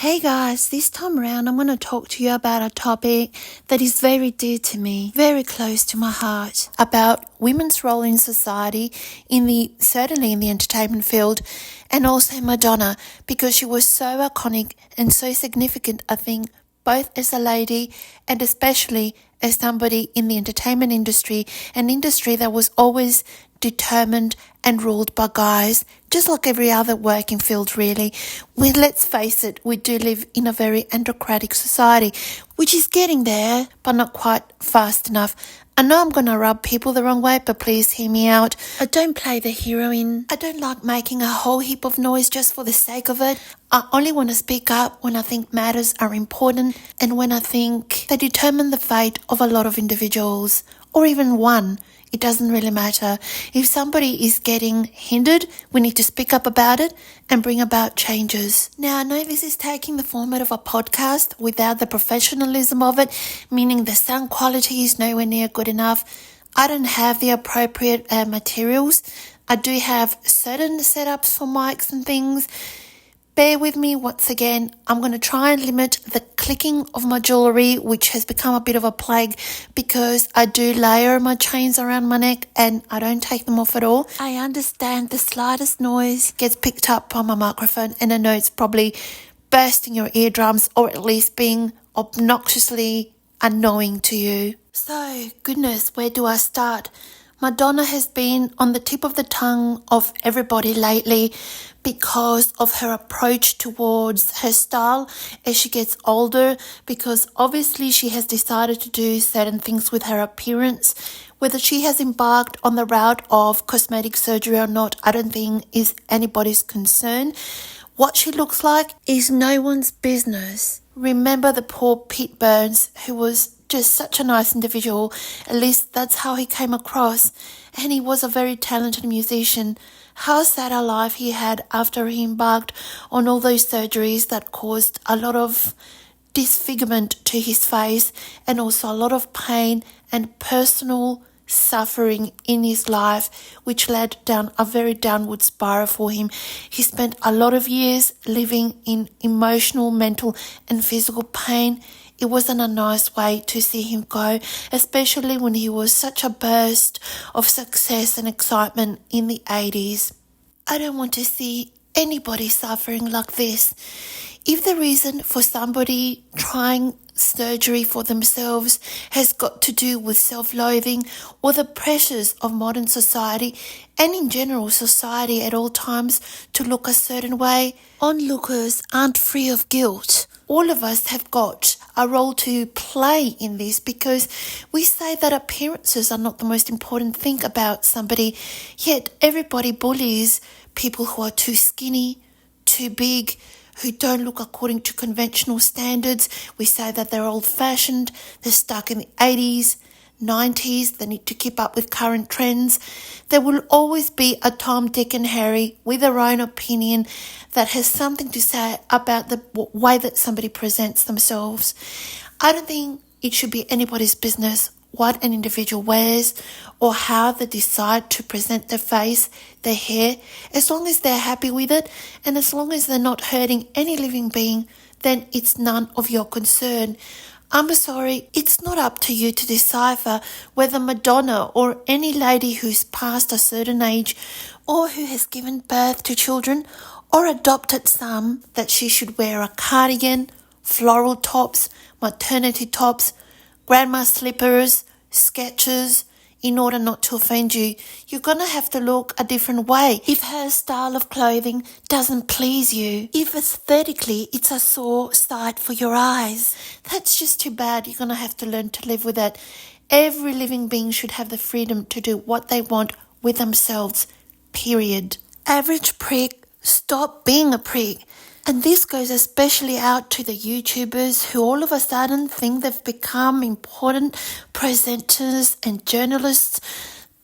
Hey guys, this time around I'm going to talk to you about a topic that is very dear to me, very close to my heart, about women's role in society, certainly in the entertainment field, and also Madonna, because she was so iconic and so significant, I think, both as a lady and especially as somebody in the entertainment industry, an industry that was always determined and ruled by guys, just like every other working field really. Let's face it, we do live in a very androcratic society, which is getting there, but not quite fast enough. I know I'm going to rub people the wrong way, but please hear me out. I don't play the heroine. I don't like making a whole heap of noise just for the sake of it. I only want to speak up when I think matters are important and when I think they determine the fate of a lot of individuals, or even one. It doesn't really matter. If somebody is getting hindered, we need to speak up about it and bring about changes. Now, I know this is taking the format of a podcast without the professionalism of it, meaning the sound quality is nowhere near good enough. I don't have the appropriate materials. I do have certain setups for mics and things. Bear with me once again. I'm going to try and limit the clicking of my jewellery, which has become a bit of a plague because I do layer my chains around my neck and I don't take them off at all. I understand the slightest noise gets picked up by my microphone, and I know it's probably bursting your eardrums or at least being obnoxiously annoying to you. So, goodness, where do I start? Madonna has been on the tip of the tongue of everybody lately because of her approach towards her style as she gets older, because obviously she has decided to do certain things with her appearance. Whether she has embarked on the route of cosmetic surgery or not, I don't think is anybody's concern. What she looks like is no one's business. Remember the poor Pete Burns, who was just such a nice individual. At least that's how he came across, and he was a very talented musician. How sad a life he had after he embarked on all those surgeries that caused a lot of disfigurement to his face and also a lot of pain and personal suffering in his life, which led down a very downward spiral for him. He spent a lot of years living in emotional, mental and physical pain. It wasn't a nice way to see him go, especially when he was such a burst of success and excitement in the 80s. I don't want to see anybody suffering like this. If the reason for somebody trying surgery for themselves has got to do with self-loathing or the pressures of modern society and in general society at all times to look a certain way, onlookers aren't free of guilt. All of us have got a role to play in this because we say that appearances are not the most important thing about somebody, yet everybody bullies people who are too skinny, too big, who don't look according to conventional standards. We say that they're old-fashioned, they're stuck in the 80s, 90s, they need to keep up with current trends. There will always be a Tom, Dick and Harry with their own opinion that has something to say about the way that somebody presents themselves. I don't think it should be anybody's business what an individual wears or how they decide to present their face, their hair. As long as they're happy with it and as long as they're not hurting any living being, then it's none of your concern. I'm sorry, it's not up to you to decipher whether Madonna or any lady who's past a certain age or who has given birth to children or adopted some, that she should wear a cardigan, floral tops, maternity tops, grandma slippers, Skechers, in order not to offend you. You're going to have to look a different way if her style of clothing doesn't please you. If aesthetically it's a sore sight for your eyes, that's just too bad. You're going to have to learn to live with it. Every living being should have the freedom to do what they want with themselves, period. Average prick, stop being a prick. And this goes especially out to the YouTubers who all of a sudden think they've become important presenters and journalists.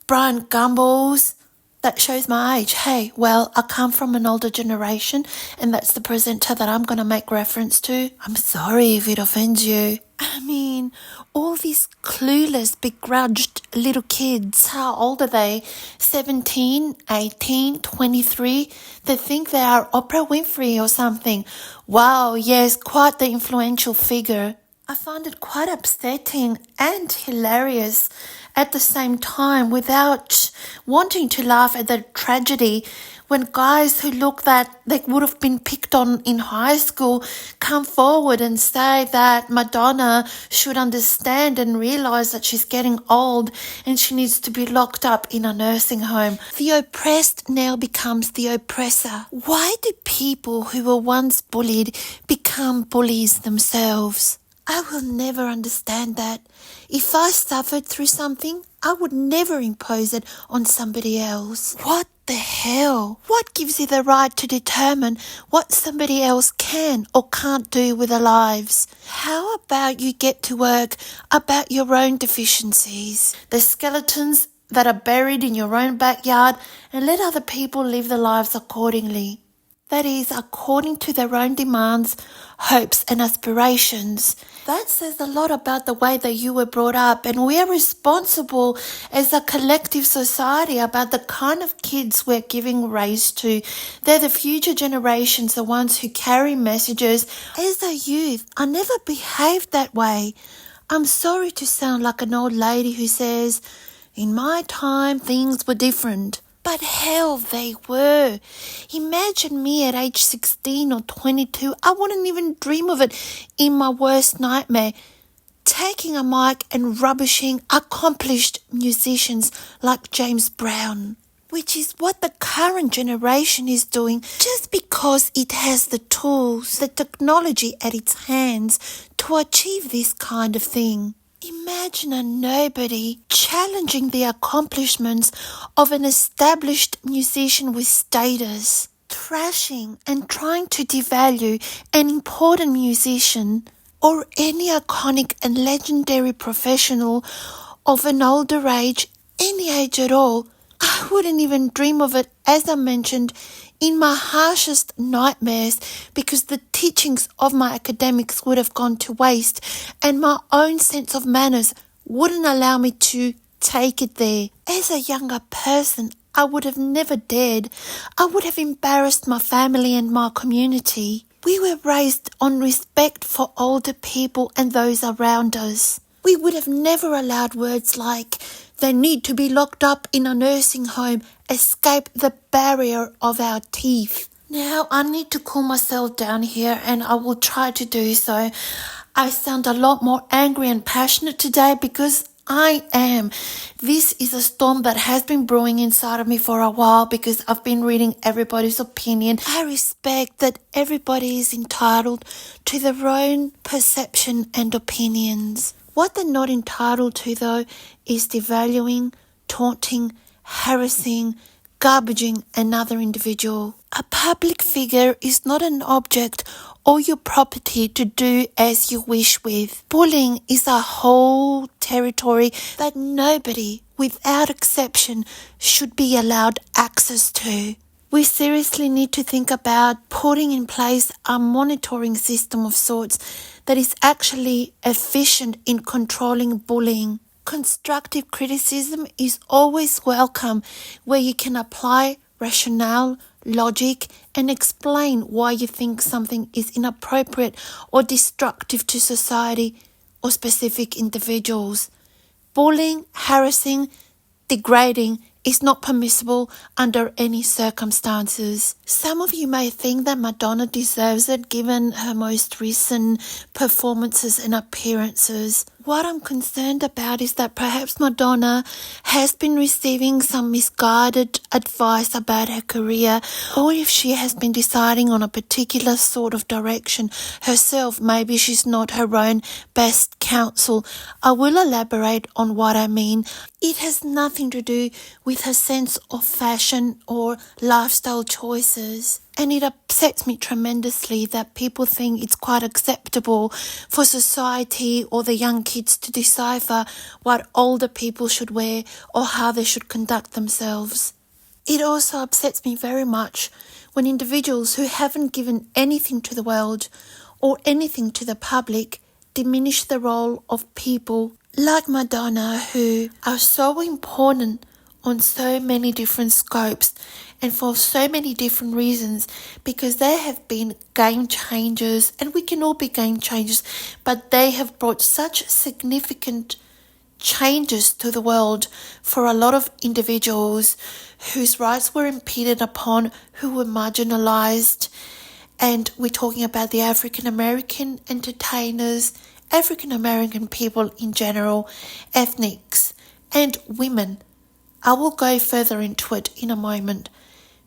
Brian Gumballs, that shows my age. Hey, well, I come from an older generation and that's the presenter that I'm going to make reference to. I'm sorry if it offends you. I mean, all these clueless, begrudged little kids, how old are they? 17, 18, 23? They think they are Oprah Winfrey or something. Wow, yes, quite the influential figure. I find it quite upsetting and hilarious at the same time without wanting to laugh at the tragedy when guys who look that they would have been picked on in high school come forward and say that Madonna should understand and realize that she's getting old and she needs to be locked up in a nursing home. The oppressed now becomes the oppressor. Why do people who were once bullied become bullies themselves? I will never understand that. If I suffered through something, I would never impose it on somebody else. What the hell? What gives you the right to determine what somebody else can or can't do with their lives? How about you get to work about your own deficiencies, the skeletons that are buried in your own backyard, and let other people live their lives accordingly? That is, according to their own demands, hopes and aspirations. That says a lot about the way that you were brought up, and we are responsible as a collective society about the kind of kids we're giving raise to. They're the future generations, the ones who carry messages. As a youth, I never behaved that way. I'm sorry to sound like an old lady who says, in my time, things were different. But hell, they were. Imagine me at age 16 or 22. I wouldn't even dream of it in my worst nightmare. Taking a mic and rubbishing accomplished musicians like James Brown, which is what the current generation is doing just because it has the tools, the technology at its hands to achieve this kind of thing. Imagine a nobody challenging the accomplishments of an established musician with status, trashing and trying to devalue an important musician or any iconic and legendary professional of an older age, any age at all. I wouldn't even dream of it, as I mentioned, in my harshest nightmares, because the teachings of my academics would have gone to waste and my own sense of manners wouldn't allow me to take it there. As a younger person, I would have never dared. I would have embarrassed my family and my community. We were raised on respect for older people and those around us. We would have never allowed words like, they need to be locked up in a nursing home, escape the barrier of our teeth. Now, I need to cool myself down here, and I will try to do so. I sound a lot more angry and passionate today because I am. This is a storm that has been brewing inside of me for a while because I've been reading everybody's opinion. I respect that everybody is entitled to their own perception and opinions. What they're not entitled to, though, is devaluing, taunting, harassing, garbaging another individual. A public figure is not an object or your property to do as you wish with. Bullying is a whole territory that nobody, without exception, should be allowed access to. We seriously need to think about putting in place a monitoring system of sorts that is actually efficient in controlling bullying. Constructive criticism is always welcome, where you can apply rationale, logic, and explain why you think something is inappropriate or destructive to society or specific individuals. Bullying, harassing, degrading is not permissible under any circumstances. Some of you may think that Madonna deserves it given her most recent performances and appearances. What I'm concerned about is that perhaps Madonna has been receiving some misguided advice about her career, or if she has been deciding on a particular sort of direction herself, maybe she's not her own best counsel. I will elaborate on what I mean. It has nothing to do with her sense of fashion or lifestyle choices. And it upsets me tremendously that people think it's quite acceptable for society or the young kids to decipher what older people should wear or how they should conduct themselves. It also upsets me very much when individuals who haven't given anything to the world or anything to the public diminish the role of people like Madonna, who are so important on so many different scopes and for so many different reasons, because they have been game changers, and we can all be game changers, but they have brought such significant changes to the world for a lot of individuals whose rights were impeded upon, who were marginalized. And we're talking about the African American entertainers, African American people in general, ethnics, and women. I will go further into it in a moment.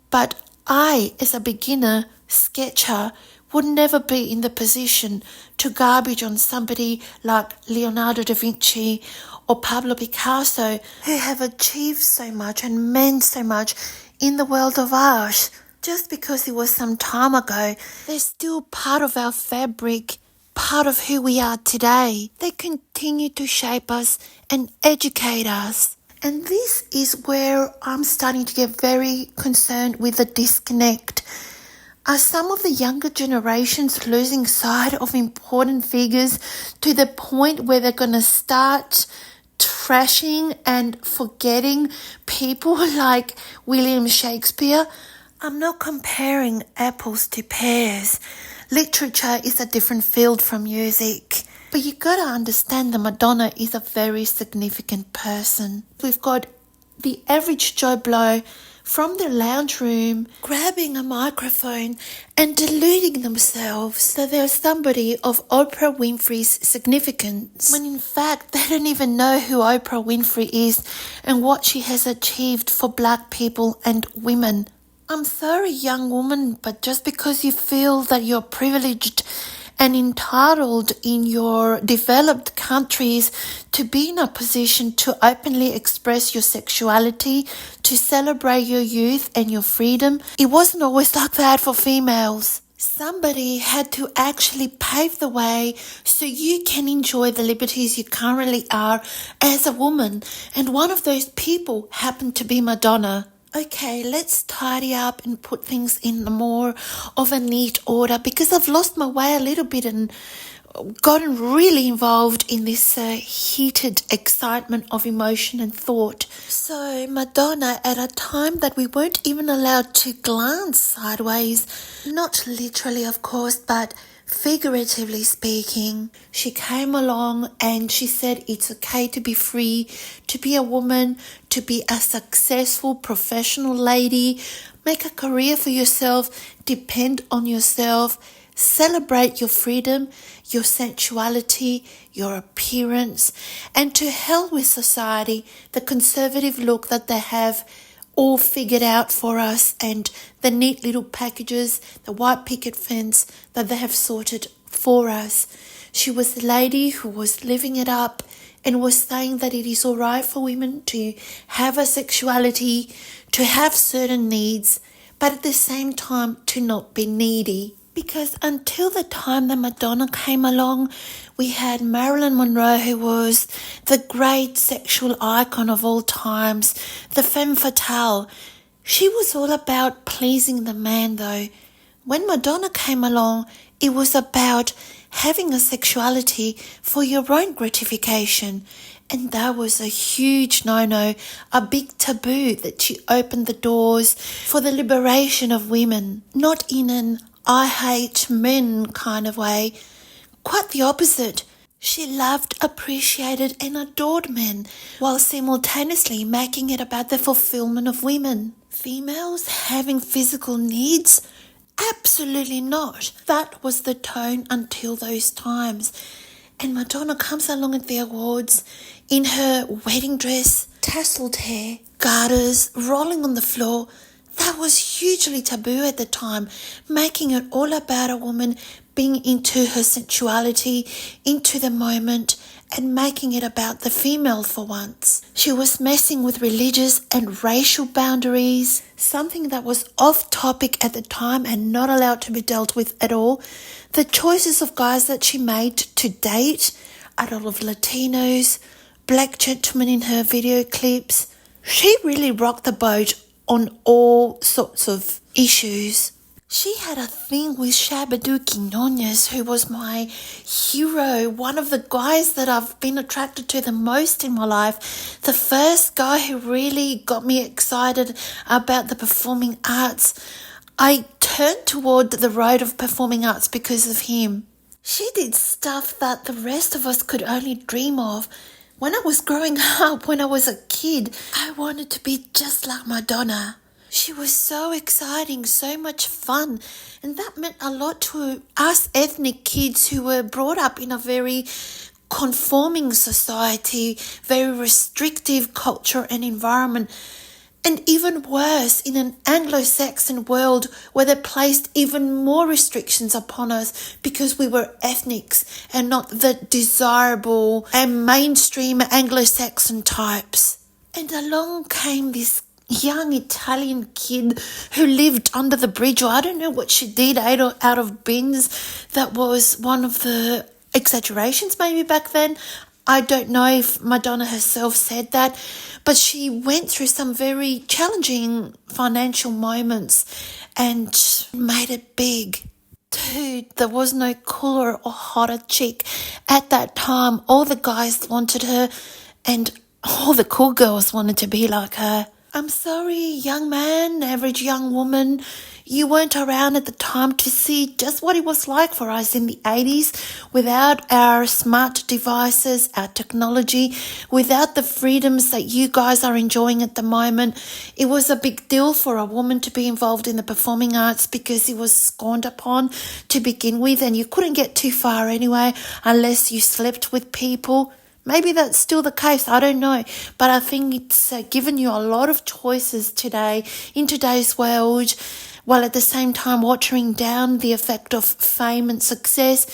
But I, as a beginner sketcher, would never be in the position to garbage on somebody like Leonardo da Vinci or Pablo Picasso, who have achieved so much and meant so much in the world of art. Just because it was some time ago, they're still part of our fabric, part of who we are today. They continue to shape us and educate us. And this is where I'm starting to get very concerned with the disconnect. Are some of the younger generations losing sight of important figures to the point where they're going to start trashing and forgetting people like William Shakespeare? I'm not comparing apples to pears. Literature is a different field from music. But you got to understand that Madonna is a very significant person. We've got the average Joe Blow from their lounge room grabbing a microphone and deluding themselves that they're somebody of Oprah Winfrey's significance, when in fact they don't even know who Oprah Winfrey is and what she has achieved for black people and women. I'm sorry, young woman, but just because you feel that you're privileged and entitled in your developed countries to be in a position to openly express your sexuality, to celebrate your youth and your freedom, it wasn't always like that for females. Somebody had to actually pave the way so you can enjoy the liberties you currently are as a woman, and one of those people happened to be Madonna. Okay, let's tidy up and put things in more of a neat order, because I've lost my way a little bit and gotten really involved in this heated excitement of emotion and thought. So Madonna, at a time that we weren't even allowed to glance sideways, not literally of course, but figuratively speaking, she came along and she said it's okay to be free, to be a woman, to be a successful professional lady, make a career for yourself, depend on yourself, celebrate your freedom, your sensuality, your appearance, and to hell with society, the conservative look that they have all figured out for us, and the neat little packages, the white picket fence that they have sorted for us. She was the lady who was living it up and was saying that it is all right for women to have a sexuality, to have certain needs, but at the same time to not be needy. Because until the time that Madonna came along, we had Marilyn Monroe, who was the great sexual icon of all times, the femme fatale. She was all about pleasing the man though. When Madonna came along, it was about having a sexuality for your own gratification. And that was a huge no-no, a big taboo that she opened the doors for the liberation of women, not in an I hate men kind of way. Quite the opposite. She loved, appreciated and adored men, while simultaneously making it about the fulfillment of women. Females having physical needs? Absolutely not. That was the tone until those times. And Madonna comes along at the awards in her wedding dress, tasseled hair, garters, rolling on the floor. That was hugely taboo at the time, making it all about a woman being into her sensuality, into the moment, and making it about the female for once. She was messing with religious and racial boundaries, something that was off topic at the time and not allowed to be dealt with at all. The choices of guys that she made to date, a lot of Latinos, black gentlemen in her video clips. She really rocked the boat on all sorts of issues. She had a thing with Shabaduki Nunez, who was my hero, one of the guys that I've been attracted to the most in my life. The first guy who really got me excited about the performing arts. I turned toward the road of performing arts because of him. She did stuff that the rest of us could only dream of. When I was growing up, when I was a kid, I wanted to be just like Madonna. She was so exciting, so much fun, and that meant a lot to us ethnic kids who were brought up in a very conforming society, very restrictive culture and environment, and even worse, in an Anglo-Saxon world where they placed even more restrictions upon us because we were ethnics and not the desirable and mainstream Anglo-Saxon types. And along came this young Italian kid who lived under the bridge, or I don't know what she did, ate out of bins. That was one of the exaggerations maybe back then. I don't know if Madonna herself said that, but she went through some very challenging financial moments and made it big. Dude, there was no cooler or hotter chick at that time. All the guys wanted her and all the cool girls wanted to be like her. I'm sorry, young man, average young woman, you weren't around at the time to see just what it was like for us in the 80s without our smart devices, our technology, without the freedoms that you guys are enjoying at the moment. It was a big deal for a woman to be involved in the performing arts because it was scorned upon to begin with, and you couldn't get too far anyway unless you slept with people. Maybe that's still the case, I don't know, but I think it's given you a lot of choices today, in today's world, while at the same time watering down the effect of fame and success,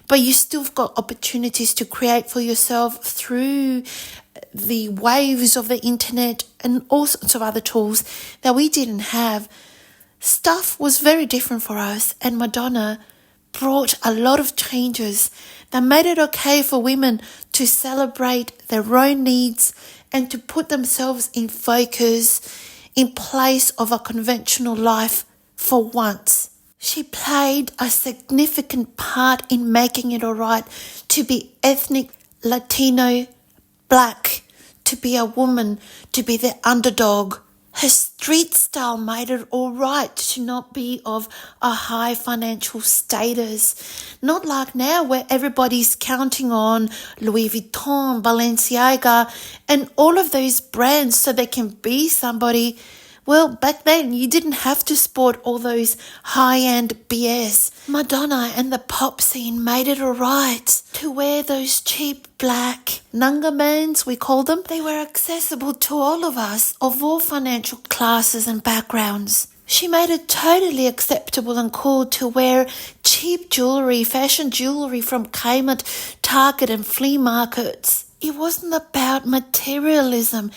but you still got opportunities to create for yourself through the waves of the internet and all sorts of other tools that we didn't have. Stuff was very different for us, and Madonna brought a lot of changes that made it okay for women to celebrate their own needs and to put themselves in focus in place of a conventional life for once. She played a significant part in making it all right to be ethnic, Latino, black, to be a woman, to be the underdog. Her street style made it all right to not be of a high financial status. Not like now where everybody's counting on Louis Vuitton, Balenciaga, and all of those brands so they can be somebody. Well, back then you didn't have to sport all those high-end BS. Madonna and the pop scene made it all right to wear those cheap black nungamans, we call them. They were accessible to all of us of all financial classes and backgrounds. She made it totally acceptable and cool to wear cheap jewellery, fashion jewellery from Kmart, Target and flea markets. It wasn't about materialism.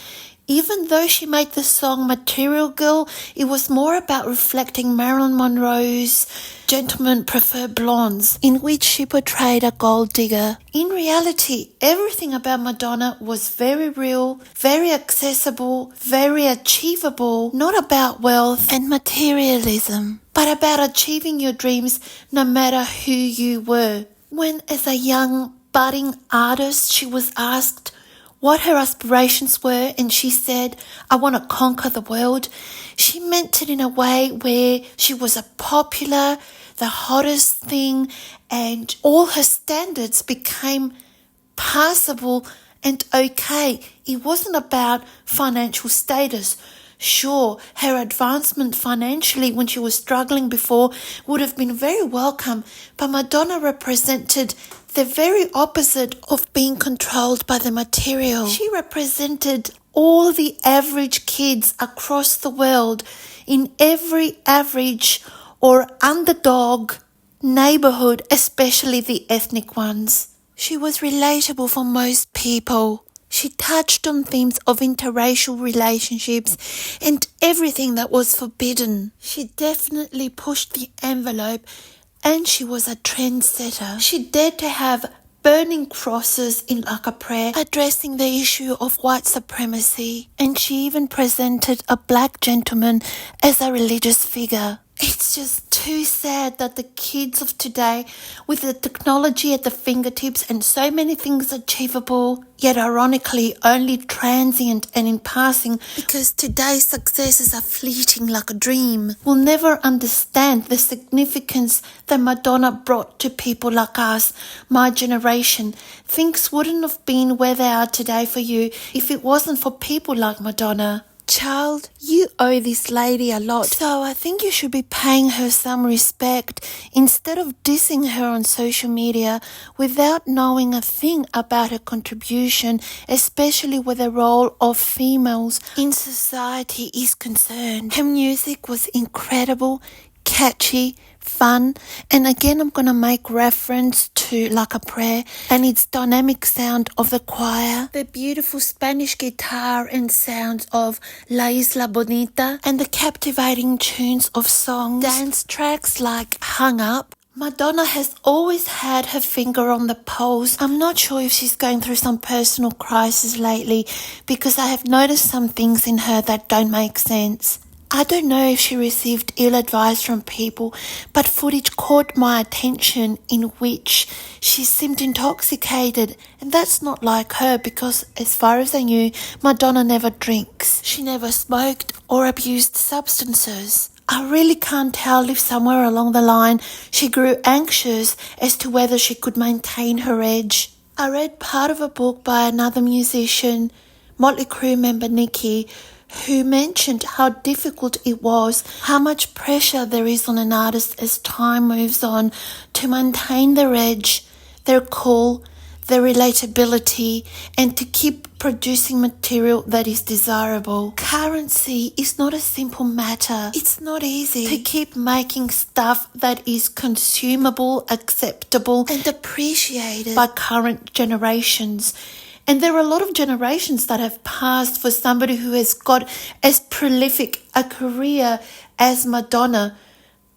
Even though she made the song Material Girl, it was more about reflecting Marilyn Monroe's Gentlemen Prefer Blondes, in which she portrayed a gold digger. In reality, everything about Madonna was very real, very accessible, very achievable, not about wealth and materialism, but about achieving your dreams no matter who you were. When, as a young, budding artist, she was asked what her aspirations were, and she said, I want to conquer the world. She meant it in a way where she was a popular, the hottest thing, and all her standards became passable and okay. It wasn't about financial status. Sure, her advancement financially when she was struggling before would have been very welcome, but Madonna represented the very opposite of being controlled by the material. She represented all the average kids across the world in every average or underdog neighborhood, especially the ethnic ones. She was relatable for most people. She touched on themes of interracial relationships and everything that was forbidden. She definitely pushed the envelope, and she was a trendsetter. She dared to have burning crosses in like a prayer, addressing the issue of white supremacy, and she even presented a black gentleman as a religious figure. It's just too sad that the kids of today, with the technology at the fingertips and so many things achievable, yet ironically only transient and in passing because today's successes are fleeting like a dream, will never understand the significance that Madonna brought to people like us, my generation. Things wouldn't have been where they are today for you if it wasn't for people like Madonna. Child, you owe this lady a lot, so I think you should be paying her some respect instead of dissing her on social media without knowing a thing about her contribution, especially where the role of females in society is concerned. Her music was incredible, catchy, fun, and again I'm gonna make reference to Like a Prayer and its dynamic sound of the choir, the beautiful Spanish guitar and sounds of La Isla Bonita, and the captivating tunes of songs, dance tracks like Hung Up. Madonna has always had her finger on the pulse. I'm not sure if she's going through some personal crisis lately because I have noticed some things in her that don't make sense. I don't know if she received ill advice from people, but footage caught my attention in which she seemed intoxicated, and that's not like her because as far as I knew, Madonna never drinks. She never smoked or abused substances. I really can't tell if somewhere along the line she grew anxious as to whether she could maintain her edge. I read part of a book by another musician, Motley Crue member Nikki, who mentioned how difficult it was, how much pressure there is on an artist as time moves on to maintain their edge, their cool, their relatability, and to keep producing material that is desirable. Currency is not a simple matter. It's not easy to keep making stuff that is consumable, acceptable, and appreciated by current generations. And there are a lot of generations that have passed for somebody who has got as prolific a career as Madonna.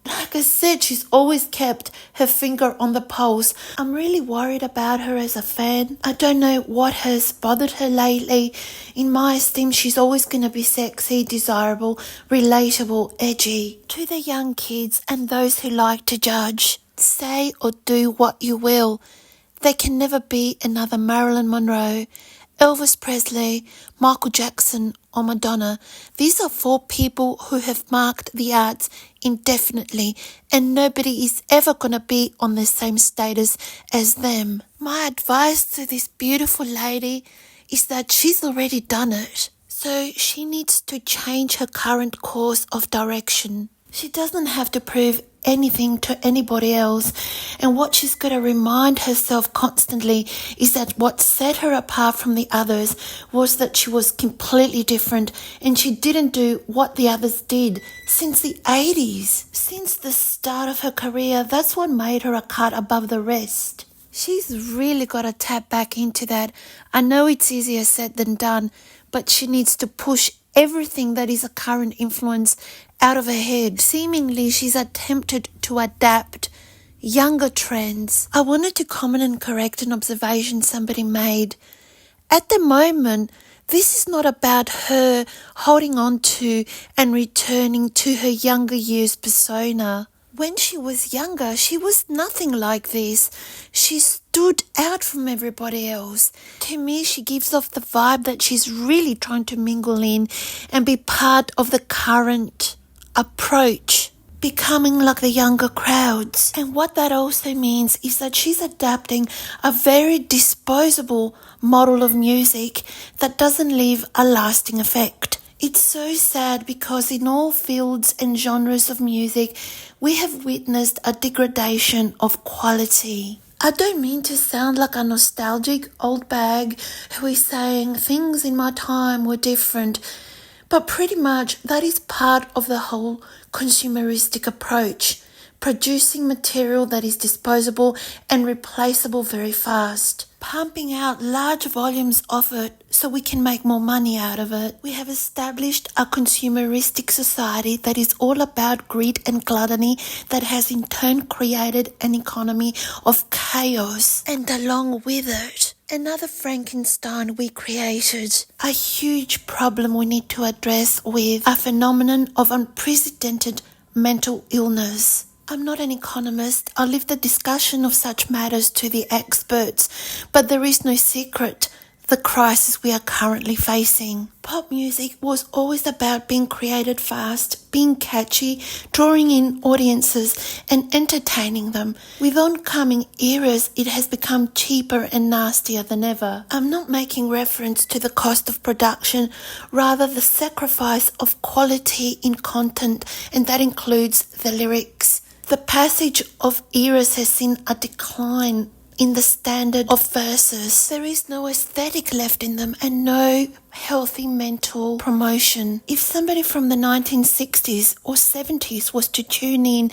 Like I said, she's always kept her finger on the pulse. I'm really worried about her as a fan. I don't know what has bothered her lately. In my esteem, she's always going to be sexy, desirable, relatable, edgy. To the young kids and those who like to judge, say or do what you will. There can never be another Marilyn Monroe, Elvis Presley, Michael Jackson or Madonna. These are 4 people who have marked the arts indefinitely and nobody is ever going to be on the same status as them. My advice to this beautiful lady is that she's already done it. So she needs to change her current course of direction. She doesn't have to prove anything to anybody else, and what she's got to remind herself constantly is that what set her apart from the others was that she was completely different and she didn't do what the others did since the 80s. Since the start of her career, that's what made her a cut above the rest. She's really got to tap back into that. I know it's easier said than done, but she needs to push everything that is a current influence out of her head. Seemingly, she's attempted to adapt younger trends. I wanted to comment and correct an observation somebody made. At the moment, this is not about her holding on to and returning to her younger years persona. When she was younger, she was nothing like this. She stood out from everybody else. To me, she gives off the vibe that she's really trying to mingle in and be part of the current approach, becoming like the younger crowds. And what that also means is that she's adapting a very disposable model of music that doesn't leave a lasting effect. It's so sad because in all fields and genres of music, we have witnessed a degradation of quality. I don't mean to sound like a nostalgic old bag who is saying things in my time were different, but pretty much that is part of the whole consumeristic approach, producing material that is disposable and replaceable very fast, pumping out large volumes of it so we can make more money out of it. We have established a consumeristic society that is all about greed and gluttony that has in turn created an economy of chaos, and along with it, another Frankenstein we created. A huge problem we need to address with a phenomenon of unprecedented mental illness. I'm not an economist. I leave the discussion of such matters to the experts, but there is no secret the crisis we are currently facing. Pop music was always about being created fast, being catchy, drawing in audiences and entertaining them. With oncoming eras, it has become cheaper and nastier than ever. I'm not making reference to the cost of production, rather the sacrifice of quality in content, and that includes the lyrics. The passage of eras has seen a decline in the standard of verses. There is no aesthetic left in them and no healthy mental promotion. If somebody from the 1960s or 70s was to tune in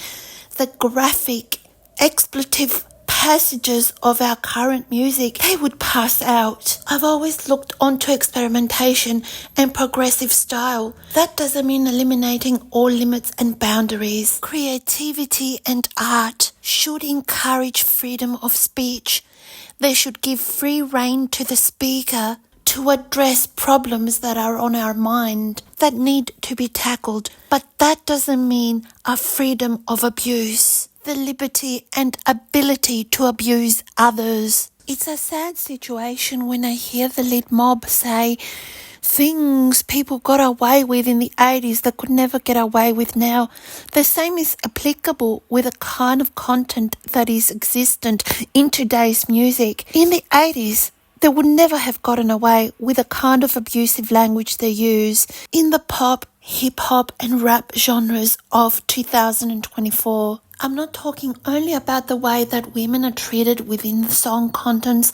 the graphic, expletive passages of our current music, they would pass out. I've always looked onto experimentation and progressive style. That doesn't mean eliminating all limits and boundaries. Creativity and art should encourage freedom of speech. They should give free rein to the speaker to address problems that are on our mind that need to be tackled. But that doesn't mean a freedom of abuse, the liberty and ability to abuse others. It's a sad situation when I hear the lead mob say things people got away with in the 80s that could never get away with now. The same is applicable with the kind of content that is existent in today's music. In the 80s, they would never have gotten away with the kind of abusive language they use in the pop, hip-hop and rap genres of 2024. I'm not talking only about the way that women are treated within the song contents,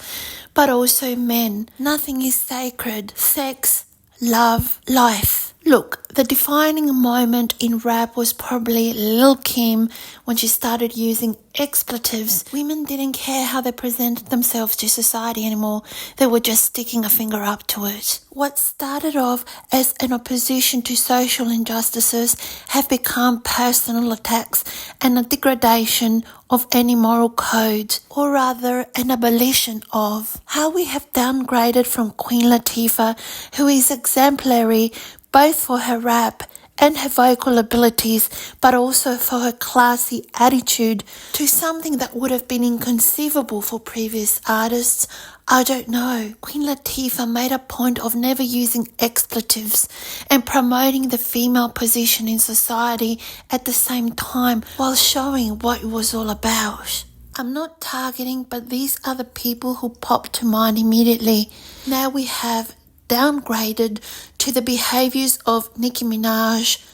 but also men. Nothing is sacred. Sex, love, life. Look, the defining moment in rap was probably Lil' Kim when she started using expletives. Women didn't care how they presented themselves to society anymore. They were just sticking a finger up to it. What started off as an opposition to social injustices have become personal attacks and a degradation of any moral code, or rather an abolition of. How we have downgraded from Queen Latifah, who is exemplary both for her rap and her vocal abilities, but also for her classy attitude, to something that would have been inconceivable for previous artists. I don't know. Queen Latifah made a point of never using expletives and promoting the female position in society at the same time while showing what it was all about. I'm not targeting, but these are the people who pop to mind immediately. Now we have downgraded to the behaviours of Nicki Minaj,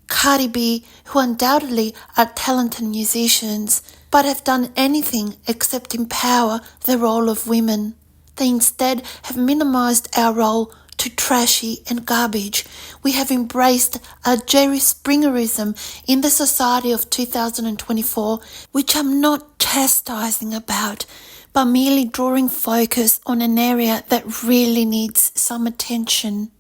Cardi B, who undoubtedly are talented musicians, but have done anything except empower the role of women. They instead have minimised our role to trashy and garbage. We have embraced a Jerry Springerism in the society of 2024, which I'm not chastising about, but merely drawing focus on an area that really needs some attention.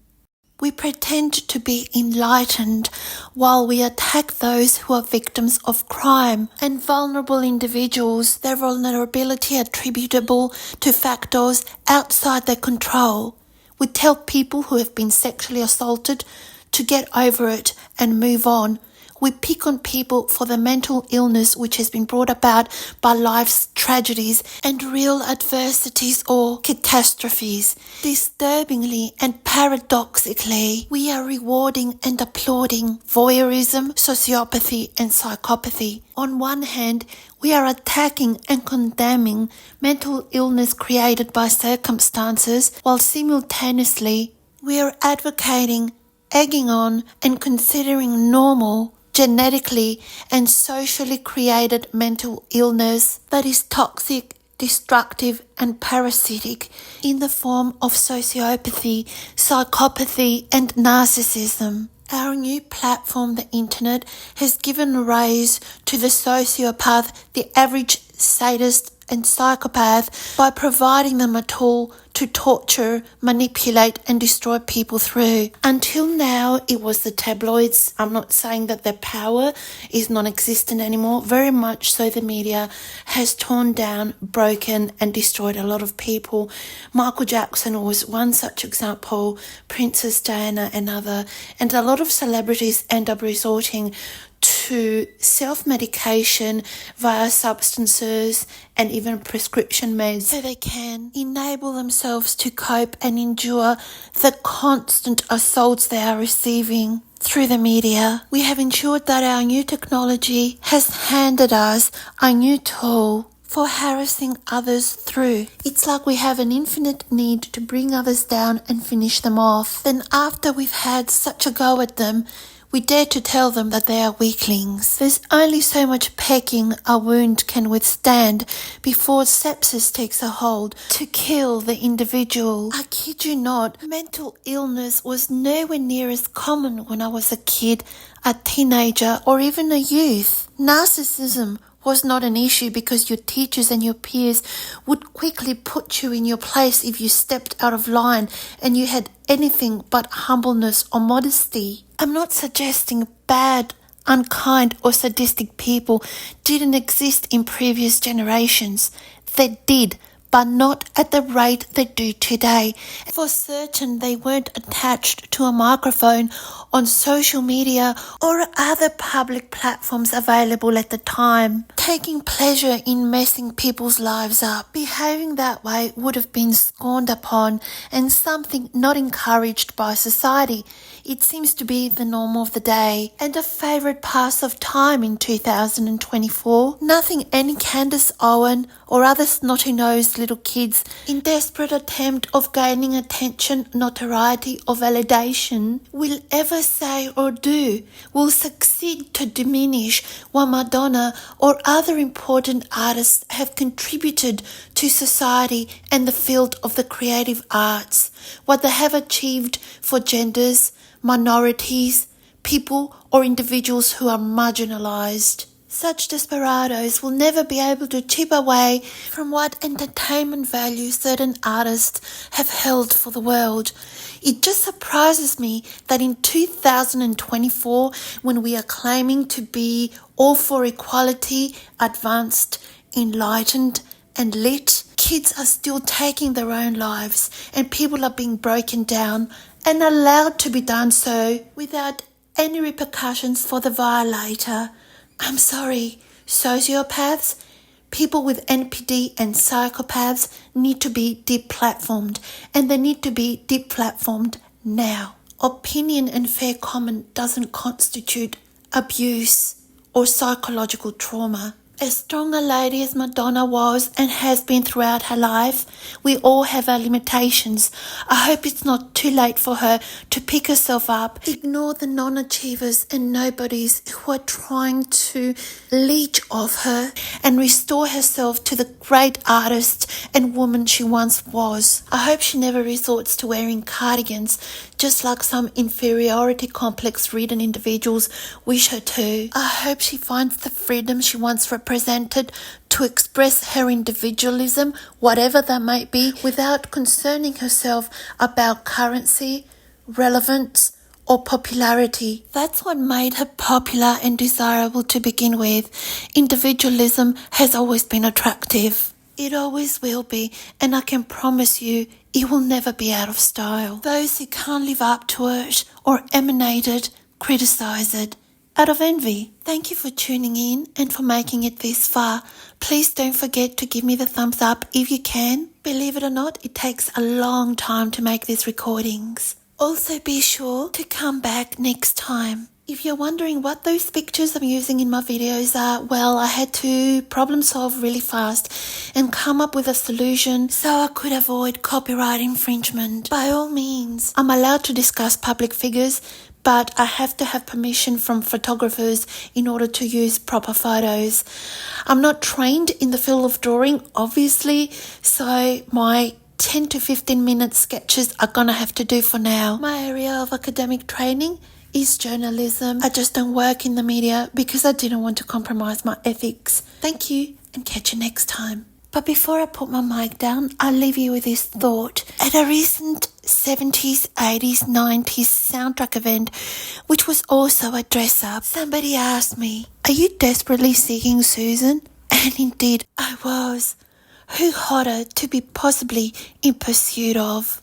We pretend to be enlightened while we attack those who are victims of crime and vulnerable individuals, their vulnerability attributable to factors outside their control. We tell people who have been sexually assaulted to get over it and move on. We pick on people for the mental illness which has been brought about by life's tragedies and real adversities or catastrophes. Disturbingly and paradoxically, we are rewarding and applauding voyeurism, sociopathy and psychopathy. On one hand, we are attacking and condemning mental illness created by circumstances, while simultaneously we are advocating, egging on and considering normal genetically and socially created mental illness that is toxic, destructive and parasitic in the form of sociopathy, psychopathy and narcissism. Our new platform, the internet, has given rise to the sociopath, the average sadist and psychopath, by providing them a tool to torture, manipulate and destroy people through. Until now, it was the tabloids. I'm not saying that their power is non-existent anymore. Very much so the media has torn down, broken and destroyed a lot of people. Michael Jackson was one such example, Princess Diana another, and a lot of celebrities end up resorting to self-medication via substances and even prescription meds so they can enable themselves to cope and endure the constant assaults they are receiving through the media. We have ensured that our new technology has handed us a new tool for harassing others through. It's like we have an infinite need to bring others down and finish them off. Then after we've had such a go at them, we dare to tell them that they are weaklings. There's only so much pecking a wound can withstand before sepsis takes a hold to kill the individual. I kid you not, mental illness was nowhere near as common when I was a kid, a teenager, or even a youth. Narcissism was not an issue because your teachers and your peers would quickly put you in your place if you stepped out of line and you had anything but humbleness or modesty. I'm not suggesting bad, unkind or sadistic people didn't exist in previous generations. They did, but not at the rate they do today. For certain, they weren't attached to a microphone on social media or other public platforms available at the time, taking pleasure in messing people's lives up. Behaving that way would have been scorned upon and something not encouraged by society. It seems to be the norm of the day and a favourite pass of time in 2024. Nothing any Candace Owen or other snotty-nosed little kids in desperate attempt of gaining attention, notoriety or validation will ever say or do will succeed to diminish what Madonna or other important artists have contributed to society and the field of the creative arts, what they have achieved for genders, minorities, people or individuals who are marginalised. Such desperados will never be able to chip away from what entertainment value certain artists have held for the world. It just surprises me that in 2024, when we are claiming to be all for equality, advanced, enlightened and lit, kids are still taking their own lives and people are being broken down and allowed to be done so without any repercussions for the violator. I'm sorry, sociopaths, people with NPD and psychopaths need to be deplatformed, and they need to be deplatformed now. Opinion and fair comment doesn't constitute abuse or psychological trauma. As strong a lady as Madonna was and has been throughout her life, we all have our limitations. I hope it's not too late for her to pick herself up, ignore the non-achievers and nobodies who are trying to leech off her, and restore herself to the great artist and woman she once was. I hope she never resorts to wearing cardigans, just like some inferiority complex-ridden individuals wish her to. I hope she finds the freedom she once represented to express her individualism, whatever that might be, without concerning herself about currency, relevance, or popularity. That's what made her popular and desirable to begin with. Individualism has always been attractive. It always will be, and I can promise you it will never be out of style. Those who can't live up to it or emanate it, criticise it out of envy. Thank you for tuning in and for making it this far. Please don't forget to give me the thumbs up if you can. Believe it or not, it takes a long time to make these recordings. Also be sure to come back next time. If you're wondering what those pictures I'm using in my videos are, well, I had to problem solve really fast and come up with a solution so I could avoid copyright infringement. By all means, I'm allowed to discuss public figures, but I have to have permission from photographers in order to use proper photos. I'm not trained in the field of drawing, obviously, so my 10 to 15 minute sketches are gonna have to do for now. My area of academic training is journalism. I just don't work in the media because I didn't want to compromise my ethics. Thank you and catch you next time. But before I put my mic down, I'll leave you with this thought. At a recent 70s, 80s, 90s soundtrack event, which was also a dress-up, somebody asked me, "Are you desperately seeking Susan?" And indeed, I was. Who hotter to be possibly in pursuit of?